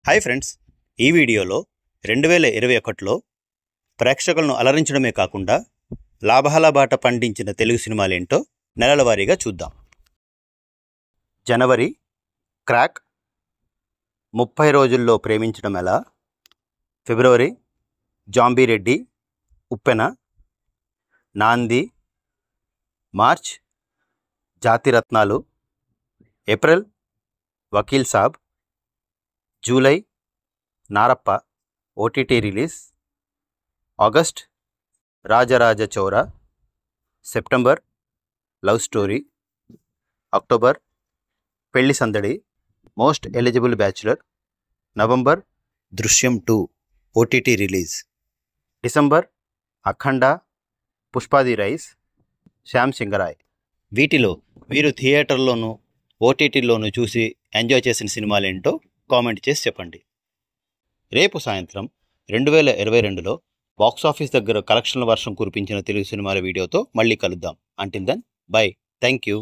Hi friends, ఈ వీడియోలో 2021లో ప్రేక్షకులను అలరించడమే కాకుండా లాభాల బాట పండించిన తెలుగు సినిమాలేంటో నెలల వారీగా చూద్దాం. జనవరి క్రాక్, 30 రోజుల్లో ప్రేమించడం ఎలా, ఫిబ్రవరి Zombie Reddy, Uppena, Naandhi, March Jathiratnalu, April Vakeel Saab, July Narappa OTT release, August Raja Raja Chora, September love story, October Pelli Sandadi most eligible bachelor, November Drishyam 2 OTT release, December Akhanda, Pushpa the rise, Shyam Singha Roy. వీటిలో మీరు థియేటర్లోనూ ఓటీటీలోనూ చూసి ఎంజాయ్ చేసిన సినిమాలేంటో కామెంట్ చేసి చెప్పండి. రేపు సాయంత్రం 2022లో బాక్సాఫీస్ దగ్గర కలెక్షన్ల వర్షం కురిపించిన తెలుగు సినిమాల వీడియోతో మళ్ళీ కలుద్దాం. Until then, bye, thank you.